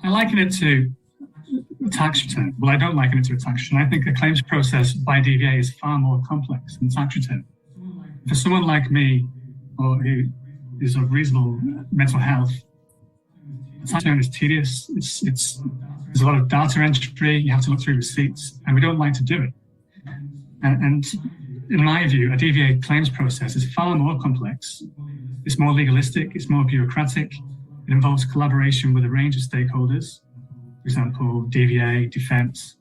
I liken it to a tax return. Well, I don't liken it to a tax return. I think the claims process by DVA is far more complex than tax return. For someone like me, or who is of reasonable mental health, tax return is tedious. There's a lot of data entry. You have to look through receipts, and we don't like to do it. And in my view, a DVA claims process is far more complex. It's more legalistic. It's more bureaucratic. It involves collaboration with a range of stakeholders. For example, DVA, defence,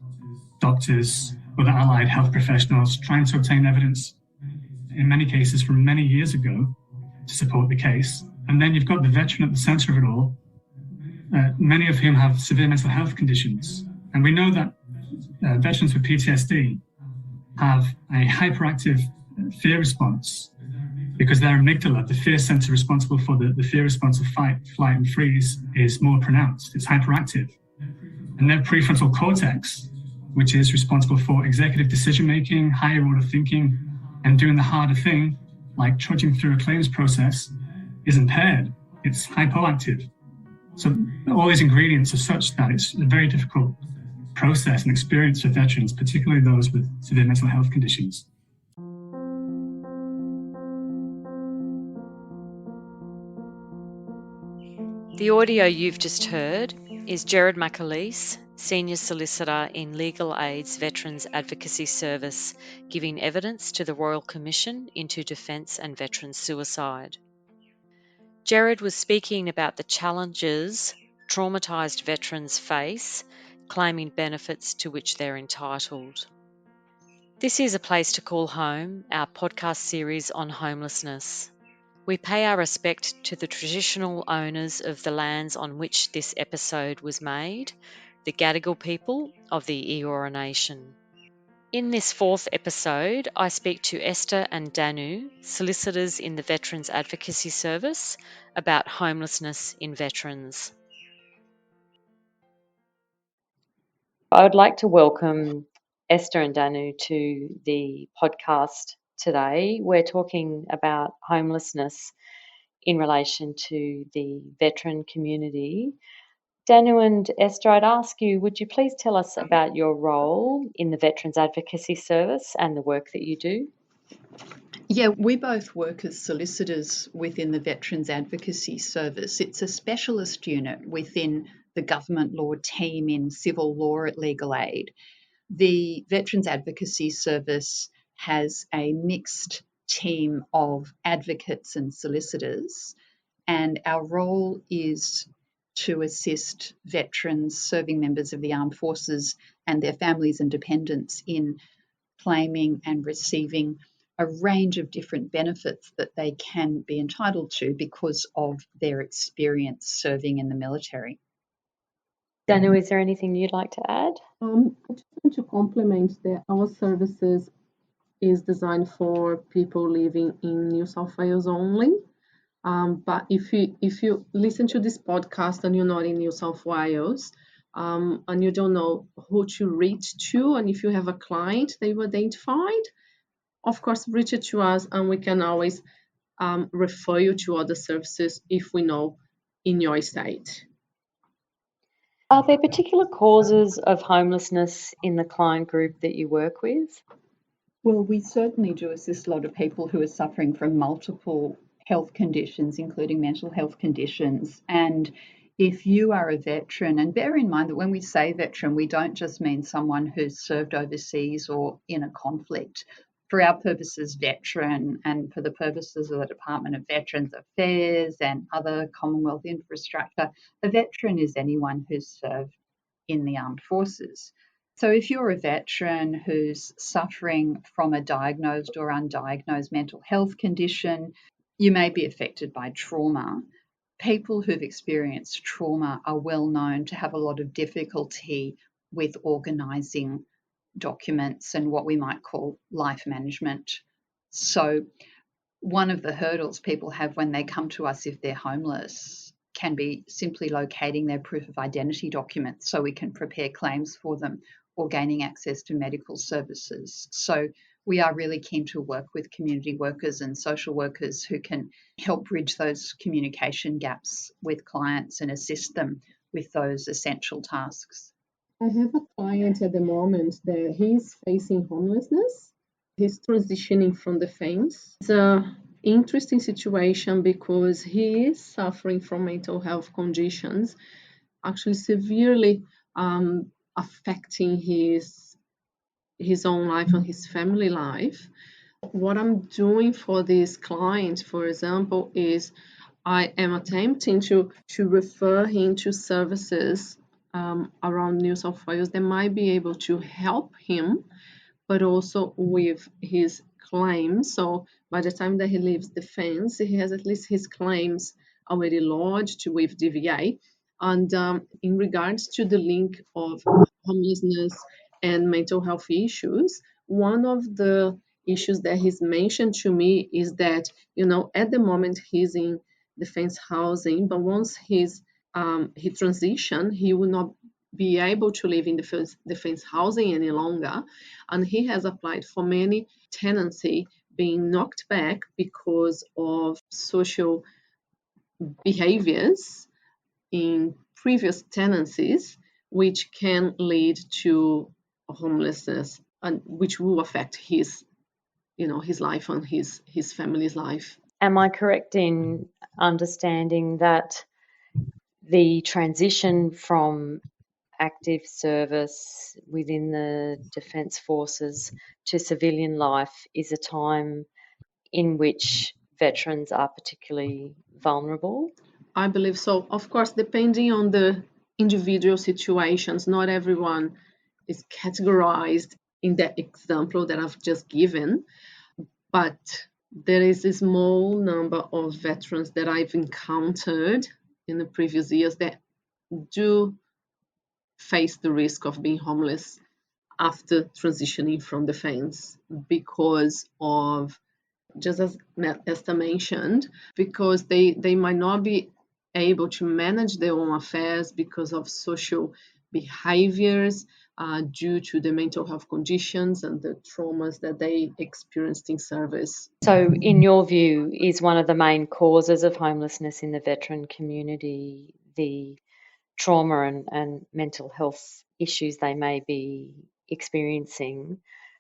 doctors, other allied health professionals, trying to obtain evidence, in many cases from many years ago, to support the case. And then you've got the veteran at the centre of it all, many of whom have severe mental health conditions. And we know that veterans with PTSD have a hyperactive fear response because their amygdala, the fear centre responsible for the fear response of fight, flight and freeze, is more pronounced. It's hyperactive. And their prefrontal cortex, which is responsible for executive decision-making, higher order thinking, and doing the harder thing, like trudging through a claims process, is impaired. It's hypoactive. So all these ingredients are such that it's a very difficult process and experience for veterans, particularly those with severe mental health conditions. The audio you've just heard is Gerard McAleese, Senior Solicitor in Legal Aid's Veterans Advocacy Service, giving evidence to the Royal Commission into Defence and Veterans Suicide. Gerard was speaking about the challenges traumatised veterans face claiming benefits to which they're entitled. This is A Place to Call Home, our podcast series on homelessness. We pay our respect to the traditional owners of the lands on which this episode was made, the Gadigal people of the Eora Nation. In this fourth episode, I speak to Esther and Danu, solicitors in the Veterans Advocacy Service, about homelessness in veterans. I would like to welcome Esther and Danu to the podcast today. We're talking about homelessness in relation to the veteran community. Danu and Esther, I'd ask you, would you please tell us about your role in the Veterans Advocacy Service and the work that you do? Yeah, we both work as solicitors within the Veterans Advocacy Service. It's a specialist unit within the government law team in civil law at Legal Aid. The Veterans Advocacy Service has a mixed team of advocates and solicitors, and our role is to assist veterans, serving members of the armed forces and their families and dependents in claiming and receiving a range of different benefits that they can be entitled to because of their experience serving in the military. Danu, is there anything you'd like to add? I just want to complement that our services is designed for people living in New South Wales only. But if you listen to this podcast and you're not in New South Wales, and you don't know who to reach to, and if you have a client that you identified, of course, reach it to us, and we can always refer you to other services if we know in your state. Are there particular causes of homelessness in the client group that you work with? Well, we certainly do assist a lot of people who are suffering from multiple health conditions, including mental health conditions. And if you are a veteran, and bear in mind that when we say veteran, we don't just mean someone who's served overseas or in a conflict. For our purposes, veteran, and for the purposes of the Department of Veterans Affairs and other Commonwealth infrastructure, a veteran is anyone who's served in the armed forces. So if you're a veteran who's suffering from a diagnosed or undiagnosed mental health condition, you may be affected by trauma. People who've experienced trauma are well known to have a lot of difficulty with organising documents and what we might call life management. So one of the hurdles people have when they come to us if they're homeless can be simply locating their proof of identity documents so we can prepare claims for them or gaining access to medical services. So we are really keen to work with community workers and social workers who can help bridge those communication gaps with clients and assist them with those essential tasks. I have a client at the moment that he's facing homelessness. He's transitioning from the fence. It's an interesting situation because he is suffering from mental health conditions, actually severely affecting his own life and his family life. What I'm doing for this client, for example, is I am attempting to refer him to services around New South Wales that might be able to help him, but also with his claims. So by the time that he leaves the fence, he has at least his claims already lodged with DVA. And in regards to the link of homelessness and mental health issues, one of the issues that he's mentioned to me is that, at the moment he's in defense housing, but once he transition, he will not be able to live in defense housing any longer, and he has applied for many tenancy being knocked back because of social behaviors in previous tenancies, which can lead to homelessness and which will affect his life and his family's life. Am I correct in understanding that the transition from active service within the Defence Forces to civilian life is a time in which veterans are particularly vulnerable? I believe so. Of course, depending on the individual situations, not everyone is categorized in that example that I've just given, but there is a small number of veterans that I've encountered in the previous years that do face the risk of being homeless after transitioning from defense because of, just as Esther mentioned, because they might not be able to manage their own affairs because of social behaviors due to the mental health conditions and the traumas that they experienced in service. So, in your view, is one of the main causes of homelessness in the veteran community the trauma and mental health issues they may be experiencing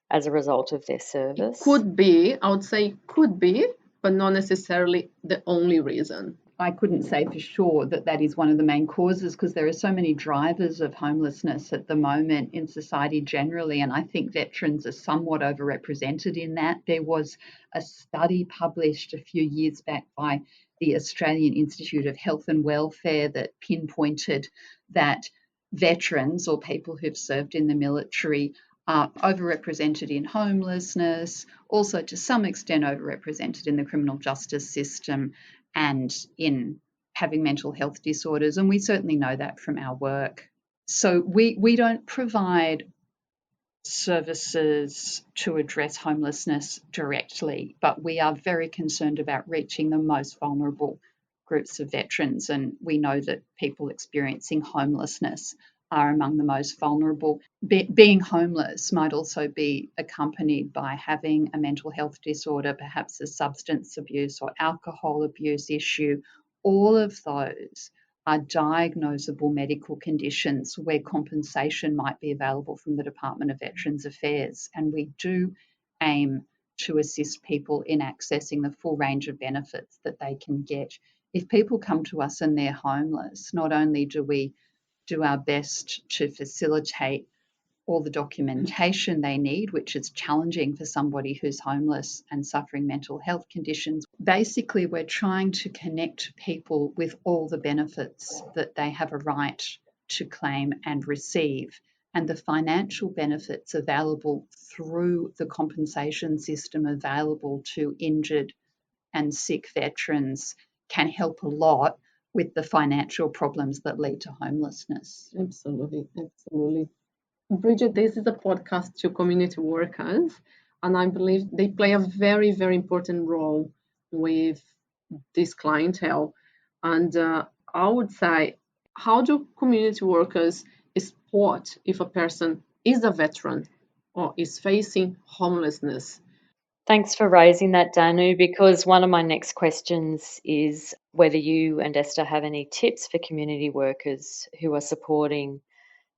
as a result of their service? Could be, I would say could be, but not necessarily the only reason. I couldn't say for sure that is one of the main causes because there are so many drivers of homelessness at the moment in society generally, and I think veterans are somewhat overrepresented in that. There was a study published a few years back by the Australian Institute of Health and Welfare that pinpointed that veterans or people who've served in the military are overrepresented in homelessness, also to some extent overrepresented in the criminal justice system and in having mental health disorders. And we certainly know that from our work. So we don't provide services to address homelessness directly, but we are very concerned about reaching the most vulnerable groups of veterans. And we know that people experiencing homelessness are among the most vulnerable. Being homeless might also be accompanied by having a mental health disorder, perhaps a substance abuse or alcohol abuse issue. All of those are diagnosable medical conditions where compensation might be available from the Department of Veterans Affairs. And we do aim to assist people in accessing the full range of benefits that they can get. If people come to us and they're homeless, not only do we do our best to facilitate all the documentation they need, which is challenging for somebody who's homeless and suffering mental health conditions. Basically, we're trying to connect people with all the benefits that they have a right to claim and receive, and the financial benefits available through the compensation system available to injured and sick veterans can help a lot with the financial problems that lead to homelessness. Absolutely. Bridget, this is a podcast to community workers, and I believe they play a very, very important role with this clientele. And I would say, how do community workers spot if a person is a veteran or is facing homelessness. Thanks for raising that, Danu, because one of my next questions is whether you and Esther have any tips for community workers who are supporting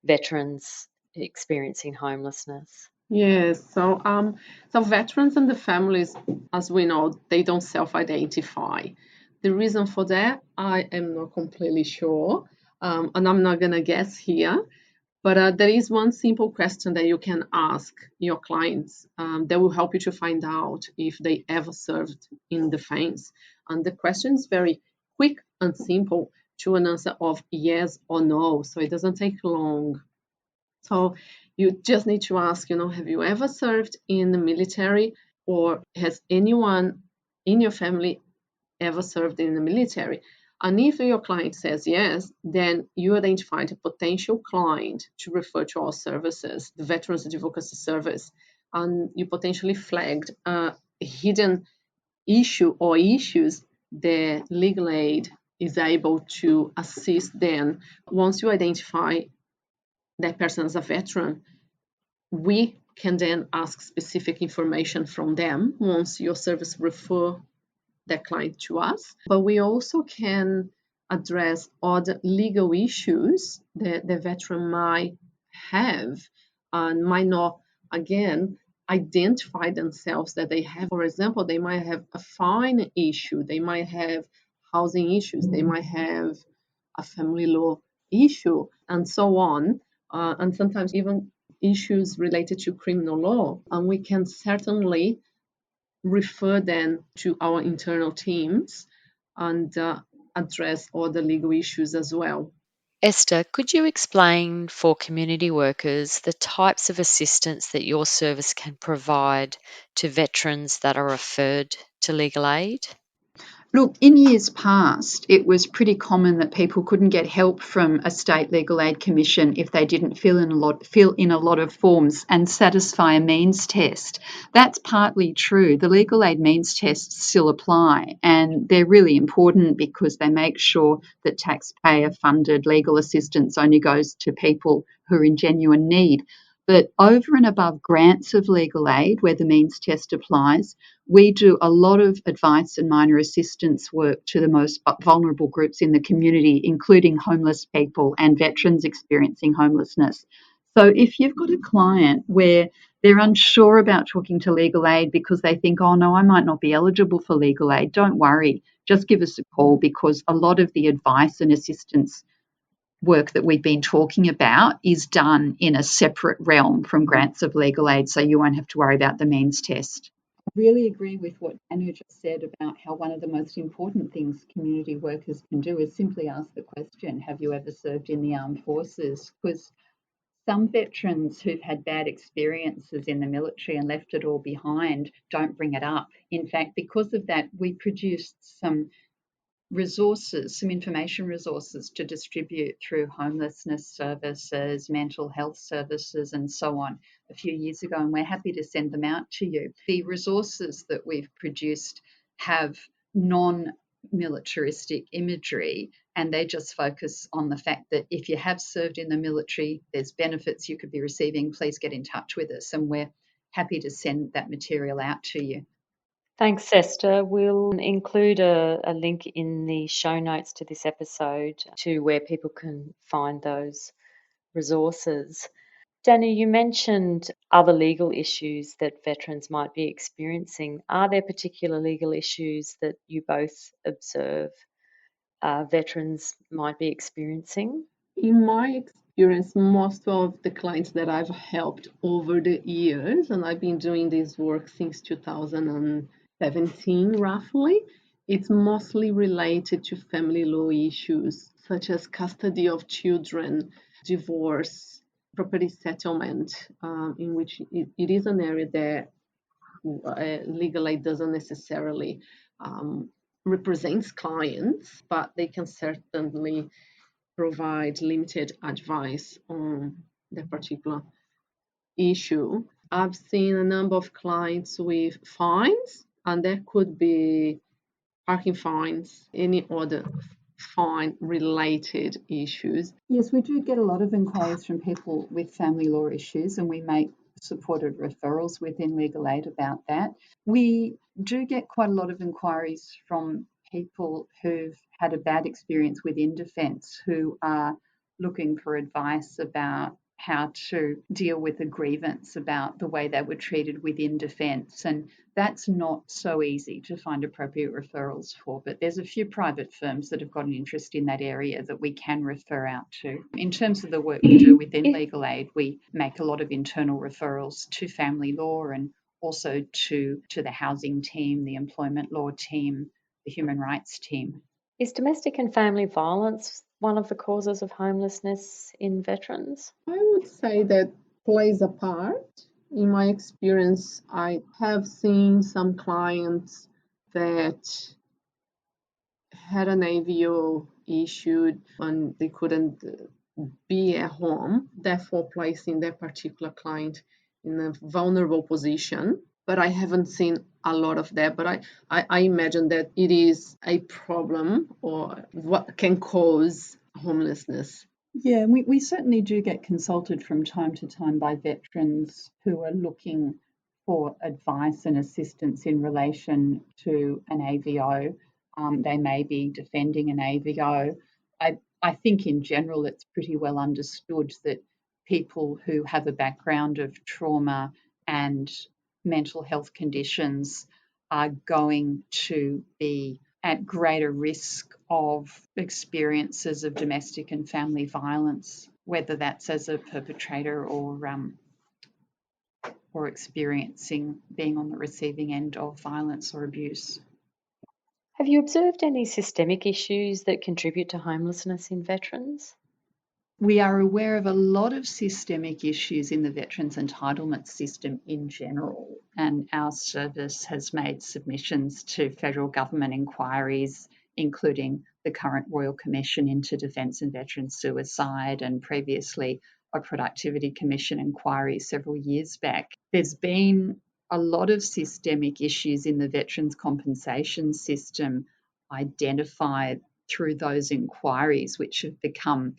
veterans experiencing homelessness. Yes, so veterans and the families, as we know, they don't self-identify. The reason for that, I am not completely sure, and I'm not gonna guess here. But there is one simple question that you can ask your clients that will help you to find out if they ever served in defense. And the question is very quick and simple to an answer of yes or no, so it doesn't take long. So you just need to ask, have you ever served in the military, or has anyone in your family ever served in the military? And if your client says yes, then you identified a potential client to refer to our services, the Veterans Advocacy Service, and you potentially flagged a hidden issue or issues that legal aid is able to assist them. Once you identify that person as a veteran, we can then ask specific information from them once your service refer that client to us. But we also can address other legal issues that the veteran might have and might not, again, identify themselves that they have. For example, they might have a fine issue, they might have housing issues, they might have a family law issue, and so on. And sometimes even issues related to criminal law. And we can certainly refer them to our internal teams and address all the legal issues as well. Esther, could you explain for community workers the types of assistance that your service can provide to veterans that are referred to legal aid? Look, in years past, it was pretty common that people couldn't get help from a state legal aid commission if they didn't fill in a lot of forms and satisfy a means test. That's partly true. The legal aid means tests still apply, and they're really important because they make sure that taxpayer-funded legal assistance only goes to people who are in genuine need. But over and above grants of legal aid, where the means test applies, we do a lot of advice and minor assistance work to the most vulnerable groups in the community, including homeless people and veterans experiencing homelessness. So if you've got a client where they're unsure about talking to legal aid because they think, oh no, I might not be eligible for legal aid, don't worry. Just give us a call, because a lot of the advice and assistance work that we've been talking about is done in a separate realm from grants of legal aid, so you won't have to worry about the means test. I really agree with what Anu just said about how one of the most important things community workers can do is simply ask the question, have you ever served in the armed forces? Because some veterans who've had bad experiences in the military and left it all behind don't bring it up. In fact, because of that, we produced some information resources to distribute through homelessness services, mental health services, and so on a few years ago, and we're happy to send them out to you. The resources that we've produced have non-militaristic imagery, and they just focus on the fact that if you have served in the military, there's benefits you could be receiving. Please get in touch with us, and we're happy to send that material out to you. Thanks, Esther. We'll include a link in the show notes to this episode to where people can find those resources. Danny, you mentioned other legal issues that veterans might be experiencing. Are there particular legal issues that you both observe veterans might be experiencing? In my experience, most of the clients that I've helped over the years, and I've been doing this work since 2017 roughly, it's mostly related to family law issues such as custody of children, divorce, property settlement, in which it is an area that legal aid doesn't necessarily represents clients, but they can certainly provide limited advice on the particular issue. I've seen a number of clients with fines, and there could be parking fines, any other fine related issues. Yes, we do get a lot of inquiries from people with family law issues, and we make supported referrals within legal aid about that. We do get quite a lot of inquiries from people who've had a bad experience within defence who are looking for advice about how to deal with a grievance about the way they were treated within defence. And that's not so easy to find appropriate referrals for, but there's a few private firms that have got an interest in that area that we can refer out to. In terms of the work we do within legal aid, we make a lot of internal referrals to family law and also to the housing team, the employment law team, the human rights team. Is domestic and family violence one of the causes of homelessness in veterans? I would say that plays a part. In my experience, I have seen some clients that had an AVO issued and they couldn't be at home, therefore placing that particular client in a vulnerable position. But I haven't seen a lot of that. But I imagine that it is a problem or what can cause homelessness. Yeah, we certainly do get consulted from time to time by veterans who are looking for advice and assistance in relation to an AVO. They may be defending an AVO. I think in general it's pretty well understood that people who have a background of trauma and mental health conditions are going to be at greater risk of experiences of domestic and family violence, whether that's as a perpetrator or experiencing being on the receiving end of violence or abuse. Have you observed any systemic issues that contribute to homelessness in veterans? We are aware of a lot of systemic issues in the veterans entitlement system in general, and our service has made submissions to federal government inquiries, including the current Royal Commission into Defence and Veteran Suicide and previously a Productivity Commission inquiry several years back. There's been a lot of systemic issues in the veterans compensation system identified through those inquiries, which have become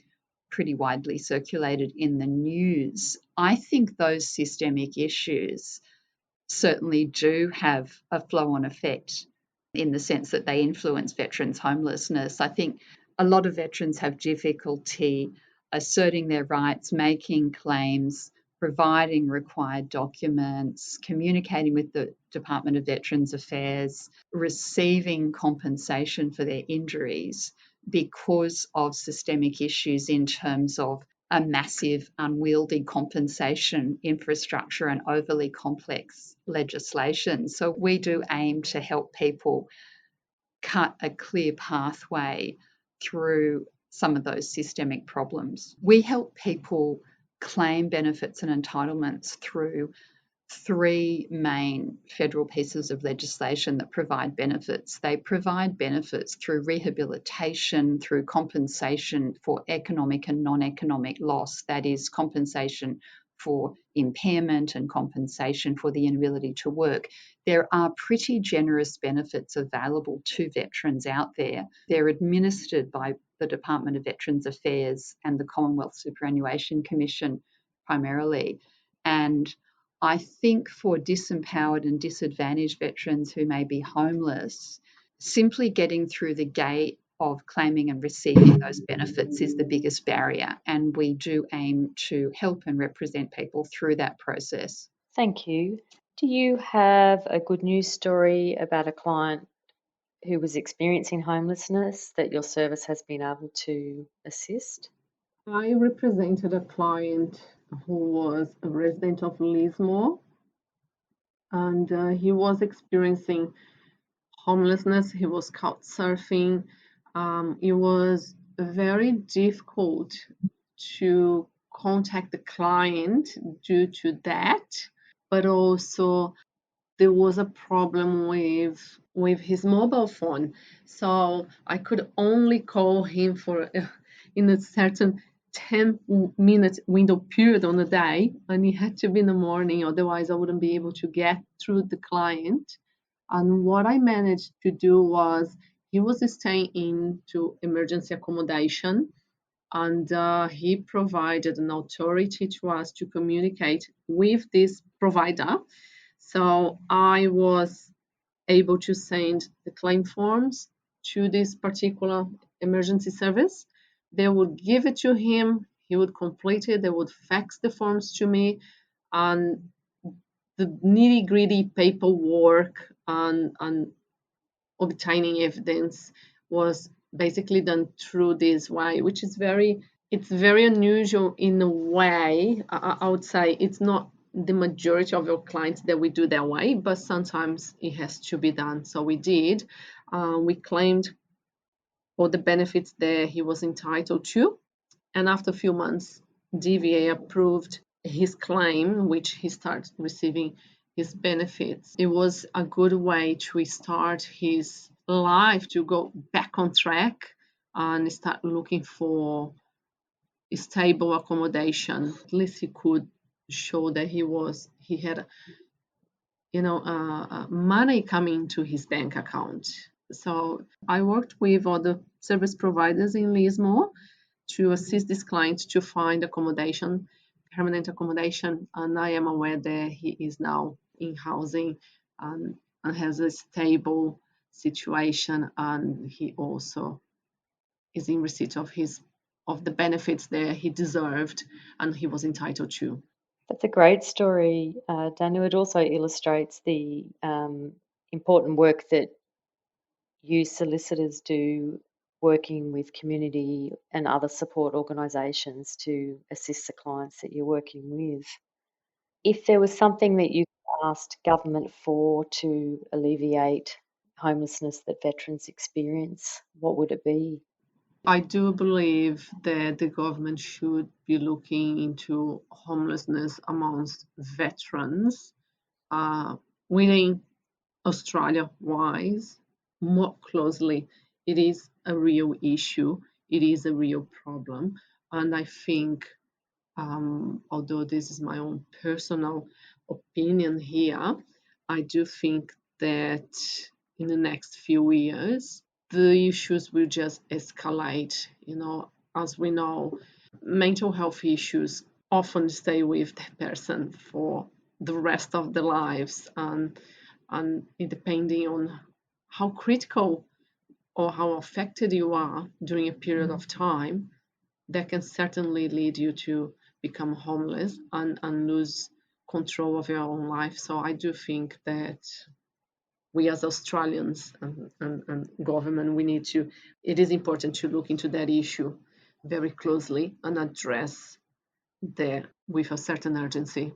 pretty widely circulated in the news. I think those systemic issues certainly do have a flow-on effect in the sense that they influence veterans' homelessness. I think a lot of veterans have difficulty asserting their rights, making claims, providing required documents, communicating with the Department of Veterans Affairs, receiving compensation for their injuries because of systemic issues in terms of a massive, unwieldy compensation infrastructure and overly complex legislation. So we do aim to help people cut a clear pathway through some of those systemic problems. We help people claim benefits and entitlements through three main federal pieces of legislation that provide benefits. They provide benefits through rehabilitation, through compensation for economic and non-economic loss, that is, compensation for impairment and compensation for the inability to work. There are pretty generous benefits available to veterans out there. They're administered by the Department of Veterans Affairs and the Commonwealth Superannuation Commission primarily. And I think for disempowered and disadvantaged veterans who may be homeless, simply getting through the gate of claiming and receiving those benefits is the biggest barrier, and we do aim to help and represent people through that process. Thank you. Do you have a good news story about a client who was experiencing homelessness that your service has been able to assist? I represented a client who was a resident of Lismore, and he was experiencing homelessness. He was couch surfing. It was very difficult to contact the client due to that, but also there was a problem with his mobile phone. So I could only call him for in a certain 10-minute window period on a day, and it had to be in the morning, otherwise I wouldn't be able to get through the client. And what I managed to do was he was staying into emergency accommodation, and he provided an authority to us to communicate with this provider. So I was able to send the claim forms to this particular emergency service. They would give it to him, he would complete it, they would fax the forms to me, and the nitty gritty paperwork and obtaining evidence was basically done through this way, which is it's very unusual in a way. I would say it's not the majority of our clients that we do that way, but sometimes it has to be done. So we did. We claimed all the benefits that he was entitled to, and after a few months, DVA approved his claim, which he started receiving his benefits. It was a good way to start his life, to go back on track and start looking for stable accommodation. At least he could show that he had money coming to his bank account. So I worked with other service providers in Lismore to assist this client to find accommodation, permanent accommodation, and I am aware that he is now in housing and has a stable situation, and he also is in receipt of the benefits that he deserved and he was entitled to. That's a great story, Daniel. It also illustrates the important work that you solicitors do working with community and other support organisations to assist the clients that you're working with. If there was something that you asked government for to alleviate homelessness that veterans experience, what would it be? I do believe that the government should be looking into homelessness amongst veterans within Australia-wise more closely. It is a real issue. It is a real problem. And I think, although this is my own personal opinion here, I do think that in the next few years, the issues will just escalate. As we know, mental health issues often stay with the person for the rest of their lives, and depending on how critical or how affected you are during a period of time, that can certainly lead you to become homeless and lose control of your own life. So I do think that we as Australians and government, it is important to look into that issue very closely and address that with a certain urgency.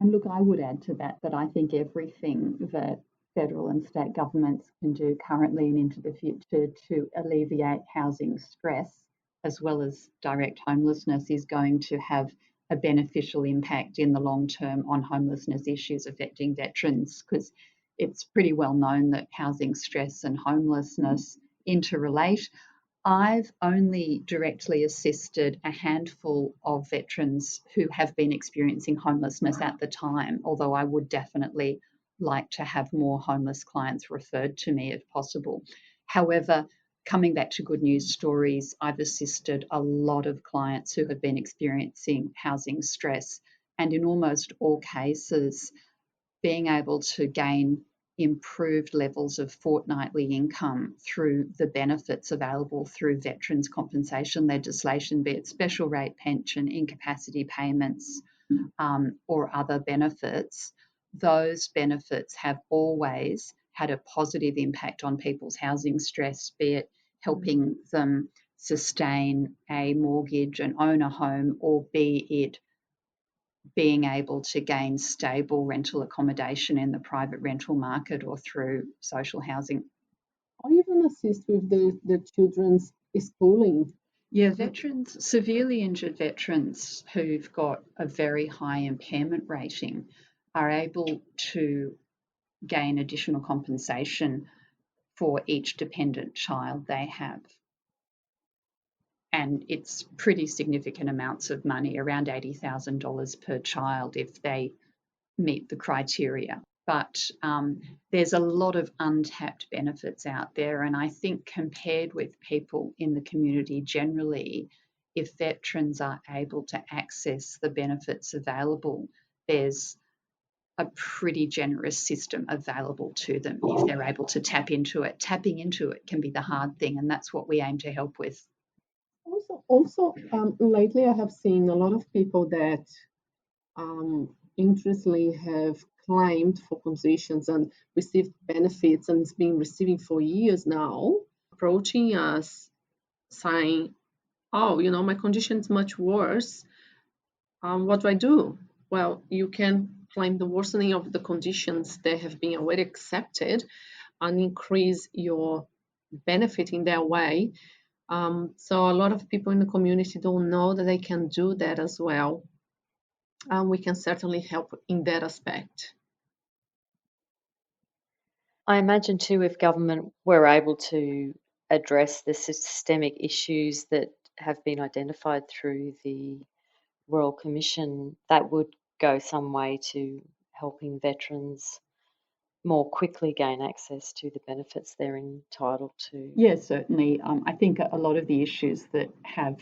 And look, I would add to that I think everything that federal and state governments can do currently and into the future to alleviate housing stress as well as direct homelessness is going to have a beneficial impact in the long term on homelessness issues affecting veterans, because it's pretty well known that housing stress and homelessness interrelate. I've only directly assisted a handful of veterans who have been experiencing homelessness at the time, although I would definitely like to have more homeless clients referred to me if possible. However, coming back to good news stories, I've assisted a lot of clients who have been experiencing housing stress, and in almost all cases, being able to gain improved levels of fortnightly income through the benefits available through veterans compensation legislation, be it special rate pension, incapacity payments, or other benefits. Those benefits have always had a positive impact on people's housing stress, be it helping them sustain a mortgage and own a home, or be it being able to gain stable rental accommodation in the private rental market or through social housing. Or even assist with the children's schooling. Yeah, veterans, severely injured veterans who've got a very high impairment rating are able to gain additional compensation for each dependent child they have. And it's pretty significant amounts of money, around $80,000 per child if they meet the criteria. But there's a lot of untapped benefits out there. And I think compared with people in the community generally, if veterans are able to access the benefits available, there's a pretty generous system available to them if they're able to tap into it. Tapping into it can be the hard thing, and that's what we aim to help with. Also, lately I have seen a lot of people that interestingly have claimed for conditions and received benefits and it's been receiving for years now, approaching us saying, oh, my condition is much worse. What do I do? Well, you can claim the worsening of the conditions that have been already accepted and increase your benefit in that way. So a lot of people in the community don't know that they can do that as well. We can certainly help in that aspect. I imagine too, if government were able to address the systemic issues that have been identified through the Royal Commission, that would go some way to helping veterans more quickly gain access to the benefits they're entitled to. Yes, certainly. I think a lot of the issues that have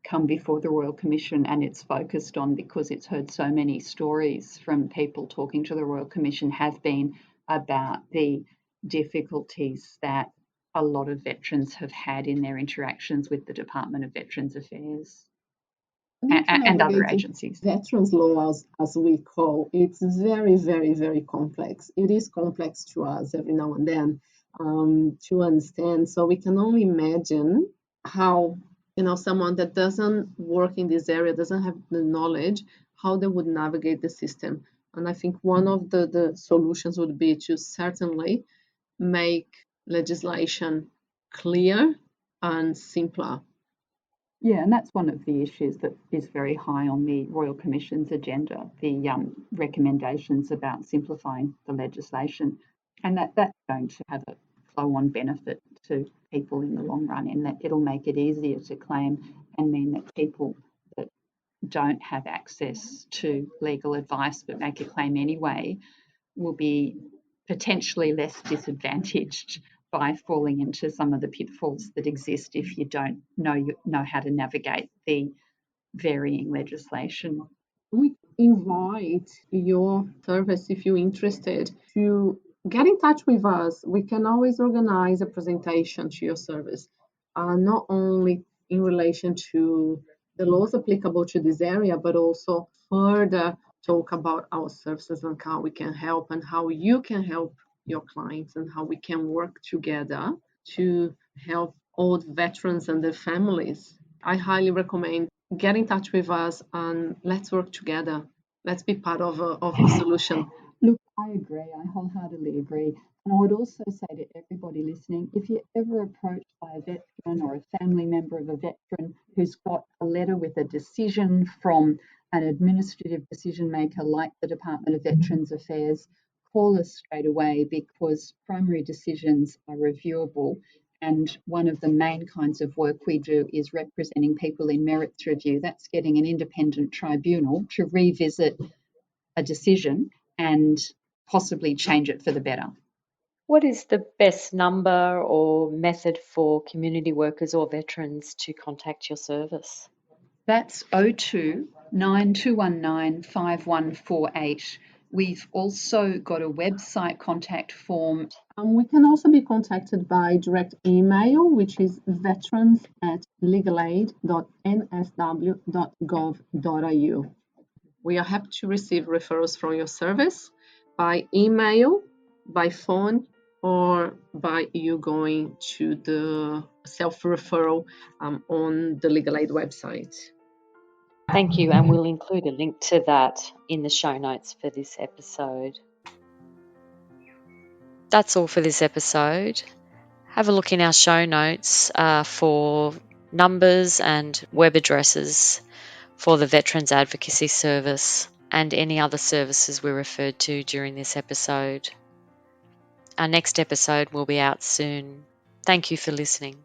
come before the Royal Commission and it's focused on because it's heard so many stories from people talking to the Royal Commission have been about the difficulties that a lot of veterans have had in their interactions with the Department of Veterans Affairs and other agencies. Veterans law, as we call, it's very, very, very complex. It is complex to us every now and then to understand. So we can only imagine how, someone that doesn't work in this area, doesn't have the knowledge, how they would navigate the system. And I think one of the solutions would be to certainly make legislation clear and simpler. Yeah, and that's one of the issues that is very high on the Royal Commission's agenda, the recommendations about simplifying the legislation. And that's going to have a flow-on benefit to people in the long run, in that it'll make it easier to claim and mean that people that don't have access to legal advice but make a claim anyway will be potentially less disadvantaged by falling into some of the pitfalls that exist if you don't know how to navigate the varying legislation. We invite your service, if you're interested, to get in touch with us. We can always organize a presentation to your service, not only in relation to the laws applicable to this area, but also further talk about our services and how we can help and how you can help your clients and how we can work together to help old veterans and their families. I highly recommend get in touch with us and let's work together. Let's be part of the solution. Look, I agree. I wholeheartedly agree. And I would also say to everybody listening, if you're ever approached by a veteran or a family member of a veteran who's got a letter with a decision from an administrative decision maker like the Department of Veterans Affairs, call us straight away, because primary decisions are reviewable. And one of the main kinds of work we do is representing people in merits review. That's getting an independent tribunal to revisit a decision and possibly change it for the better. What is the best number or method for community workers or veterans to contact your service? That's 02 9219 5148. We've also got a website contact form. We can also be contacted by direct email, which is veterans@legalaid.nsw.gov.au. We are happy to receive referrals from your service by email, by phone, or by you going to the self-referral on the Legal Aid website. Thank you, and we'll include a link to that in the show notes for this episode. That's all for this episode. Have a look in our show notes for numbers and web addresses for the Veterans Advocacy Service and any other services we referred to during this episode. Our next episode will be out soon. Thank you for listening.